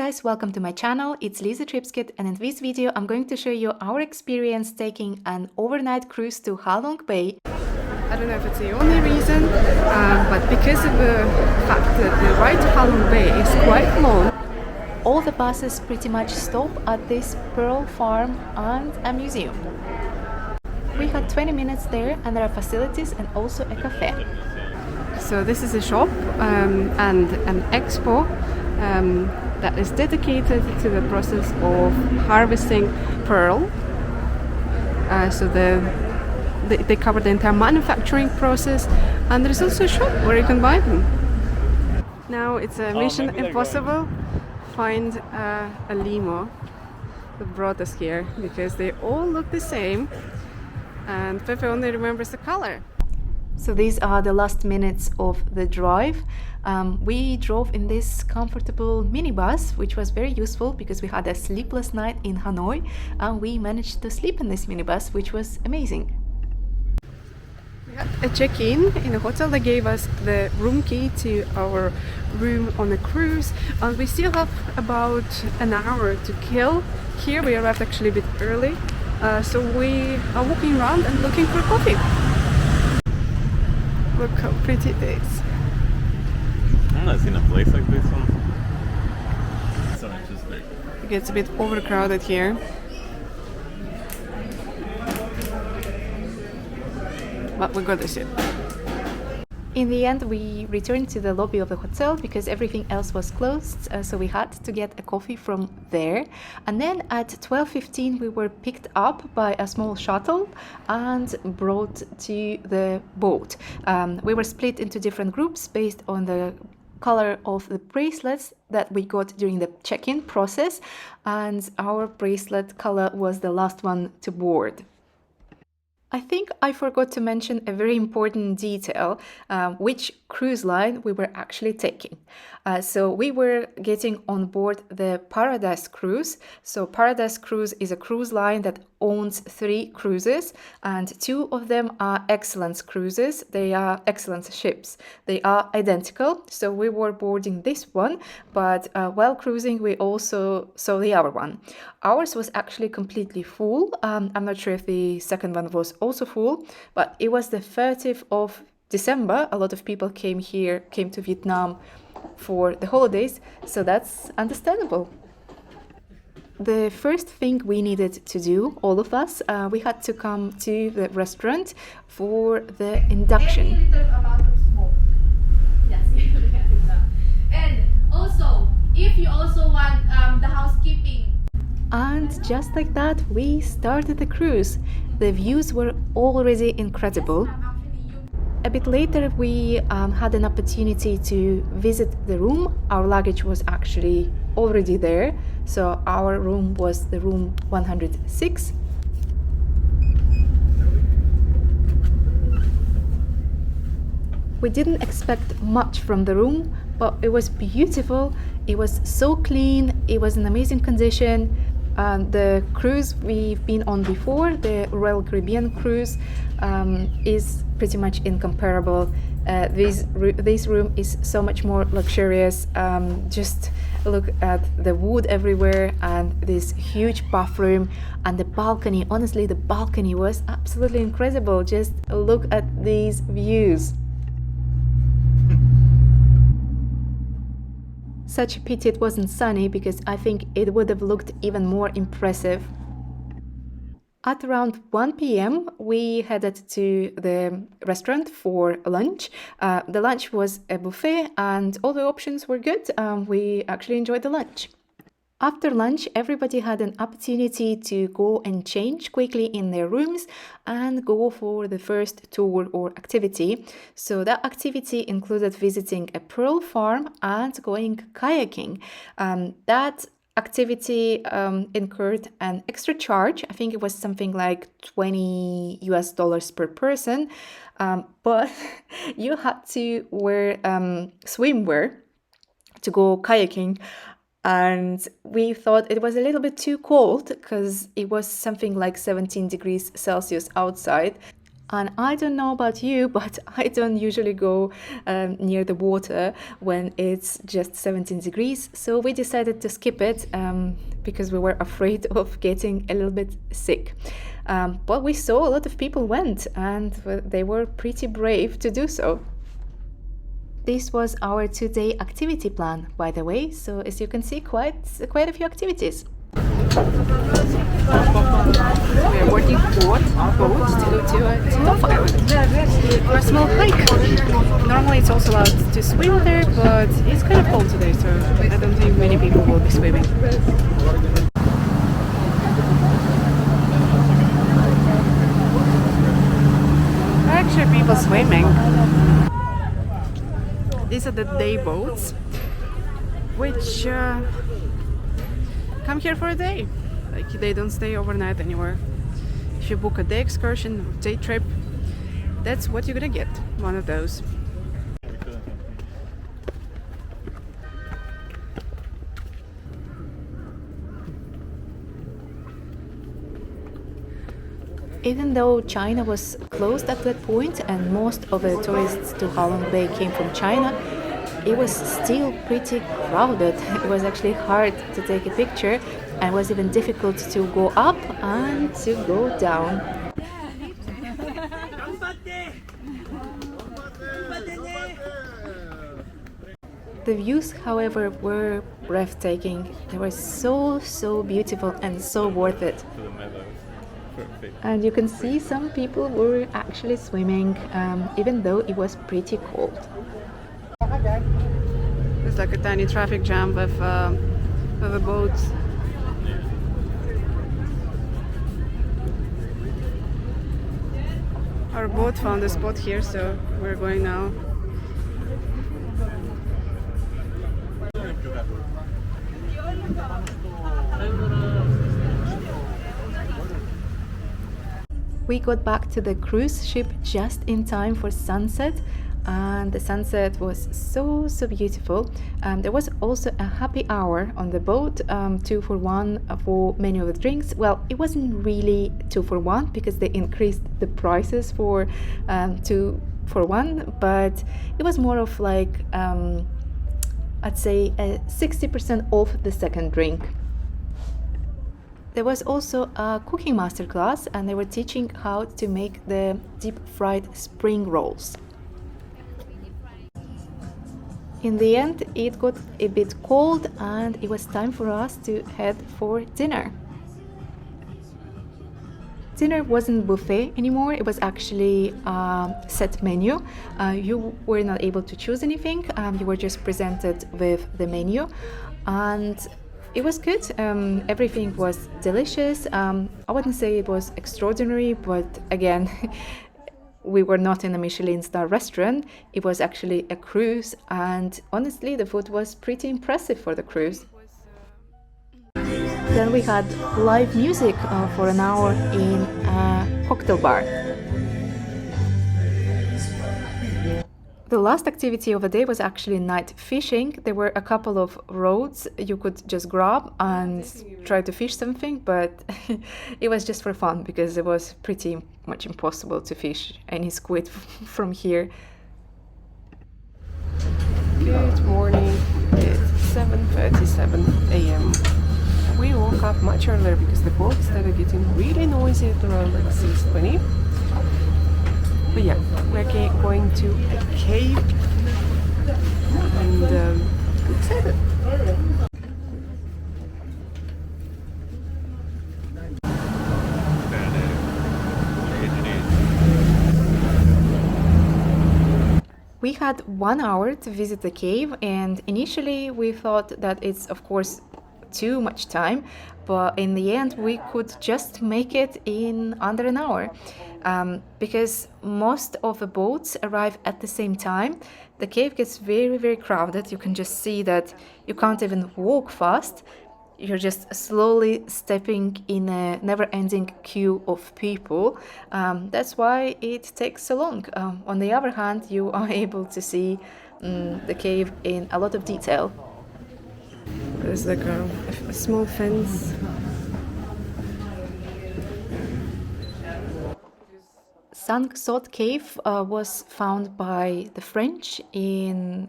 guys, welcome to my channel. It's Lisa Tripskit, and in this video I'm going to show you our experience taking an overnight cruise to Halong Bay. I don't know if it's the only reason, but because of the fact that the ride to Halong Bay is quite long, all the buses pretty much stop at this Pearl Farm and a museum. We had 20 minutes there, and there are facilities and also a cafe. So this is a shop and an expo that is dedicated to the process of harvesting pearl. So they cover the entire manufacturing process, and there's also a shop where you can buy them. Now it's a mission impossible find a limo that brought us here, because they all look the same and Pepe only remembers the color. So these are the last minutes of the drive. We drove in this comfortable minibus, which was very useful because we had a sleepless night in Hanoi, and we managed to sleep in this minibus, which was amazing. We had a check-in in a hotel. They gave us the room key to our room on the cruise, and we still have about an hour to kill. Here we arrived actually a bit early, so we are walking around and looking for coffee. Look how pretty it is. I've not seen a place like this one. So interesting. It gets a bit overcrowded here. But we got this in. In the end, we returned to the lobby of the hotel because everything else was closed, so we had to get a coffee from there. And then at 12:15 we were picked up by a small shuttle and brought to the boat. We were split into different groups based on the color of the bracelets that we got during the check-in process, and our bracelet color was the last one to board. I think I forgot to mention a very important detail, which cruise line we were actually taking. So we were getting on board the Paradise Cruise. So Paradise Cruise is a cruise line that owns 3 cruises, and 2 of them are Excellence cruises. They are Excellence ships. They are identical. So we were boarding this one, but while cruising we also saw the other one. Ours was actually completely full. I'm not sure if the second one was also full, but it was the 30th of December. A lot of people came to Vietnam for the holidays, so that's understandable. The first thing we needed to do, all of us, we had to come to the restaurant for the induction. Yes, and also, if you also want the housekeeping. And just like that, we started the cruise. The views were already incredible. A bit later, we had an opportunity to visit the room. Our luggage was actually already there, so our room was the room 106. We didn't expect much from the room, but it was beautiful. It was so clean. It was in amazing condition. The cruise we've been on before, the Royal Caribbean cruise, is pretty much incomparable. This room is so much more luxurious. Just look at the wood everywhere and this huge bathroom and the balcony. Honestly, the balcony was absolutely incredible. Just look at these views. Such a pity it wasn't sunny, because I think it would have looked even more impressive. At around 1 p.m. we headed to the restaurant for lunch. The lunch was a buffet and all the options were good. We actually enjoyed the lunch. After lunch, everybody had an opportunity to go and change quickly in their rooms and go for the first tour or activity. So that activity included visiting a pearl farm and going kayaking. That activity incurred an extra charge. I think it was something like $20 per person, but you had to wear swimwear to go kayaking. And we thought it was a little bit too cold because it was something like 17 degrees Celsius outside. And I don't know about you, but I don't usually go near the water when it's just 17 degrees. So we decided to skip it because we were afraid of getting a little bit sick. But we saw a lot of people went, and they were pretty brave to do so. This was our 2-day activity plan, by the way. So as you can see, quite a few activities. We are boarding boat to go to Dolphin Island for a small hike. Normally it's also allowed to swim there, but it's kind of cold today, so I don't think many people will be swimming. There are actually people swimming. These are the day boats, which come here for a day. Like, they don't stay overnight anywhere. If you book a day excursion or day trip, that's what you're gonna get, one of those. Even though China was closed at that point and most of the tourists to Halong Bay came from China, it was still pretty crowded. It was actually hard to take a picture, and it was even difficult to go up and to go down. The views, however, were breathtaking. They were so beautiful and so worth it. To the meadows. Perfect. And you can see some people were actually swimming, even though it was pretty cold. It's like a tiny traffic jam with a boat. Our boat found a spot here, so we're going now. We got back to the cruise ship just in time for sunset, and the sunset was so beautiful. There was also a happy hour on the boat, 2 for 1 for many of the drinks. Well, it wasn't really 2 for 1 because they increased the prices for 2 for 1, but it was more of like I'd say 60% off the second drink. There was also a cooking masterclass, and they were teaching how to make the deep fried spring rolls. In the end, it got a bit cold and it was time for us to head for dinner. Dinner wasn't buffet anymore, it was actually a set menu. You were not able to choose anything, you were just presented with the menu, and it was good. Everything was delicious. I wouldn't say it was extraordinary, but again, we were not in a Michelin star restaurant. It was actually a cruise, and honestly, the food was pretty impressive for the cruise. Then we had live music for an hour in a cocktail bar. The last activity of the day was actually night fishing. There were a couple of rods you could just grab and try to fish something, but it was just for fun because it was pretty much impossible to fish any squid from here. Good morning, it's 7:37 a.m. We woke up much earlier because the boat started getting really noisy at around like 6:20. But yeah, we're going to a cave and I'm excited. We had 1 hour to visit the cave, and initially we thought that it's of course too much time, but in the end we could just make it in under an hour. Because most of the boats arrive at the same time, the cave gets very crowded. You can just see that you can't even walk fast. You're just slowly stepping in a never-ending queue of people. That's why it takes so long. On the other hand, you are able to see the cave in a lot of detail. There's like a small fence. Sang Sot cave was found by the French in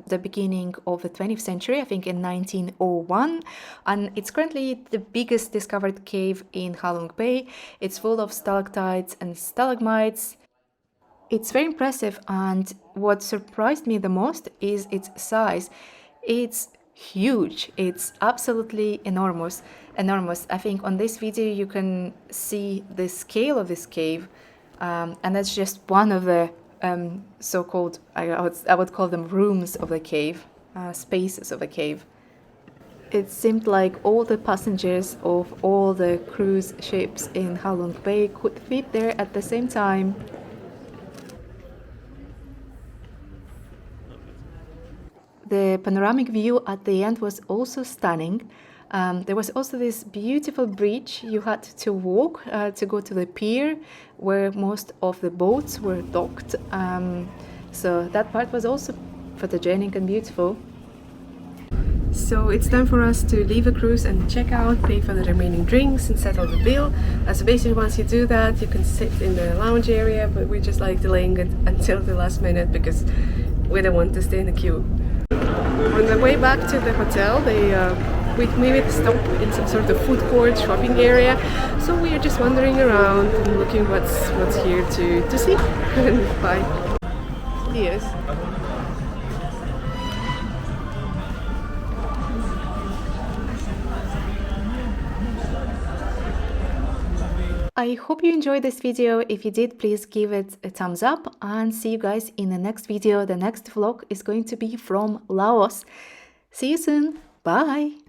the beginning of the 20th century, I think in 1901, and it's currently the biggest discovered cave in Halong Bay. It's full of stalactites and stalagmites. It's very impressive, and what surprised me the most is its size. It's huge. It's absolutely enormous. I think on this video you can see the scale of this cave, and that's just one of the so-called, I would call them rooms of the cave, spaces of the cave. It seemed like all the passengers of all the cruise ships in Halong Bay could fit there at the same time. The panoramic view at the end was also stunning. There was also this beautiful bridge you had to walk to go to the pier where most of the boats were docked. So that part was also photogenic and beautiful. So it's time for us to leave the cruise and check out, pay for the remaining drinks and settle the bill. So basically once you do that, you can sit in the lounge area, but we're just like delaying it until the last minute because we don't want to stay in the queue. On the way back to the hotel, we made a stop in some sort of food court shopping area. So we are just wandering around and looking what's here to see. Bye. Yes. I hope you enjoyed this video. If you did, please give it a thumbs up and see you guys in the next video. The next vlog is going to be from Laos. See you soon. Bye.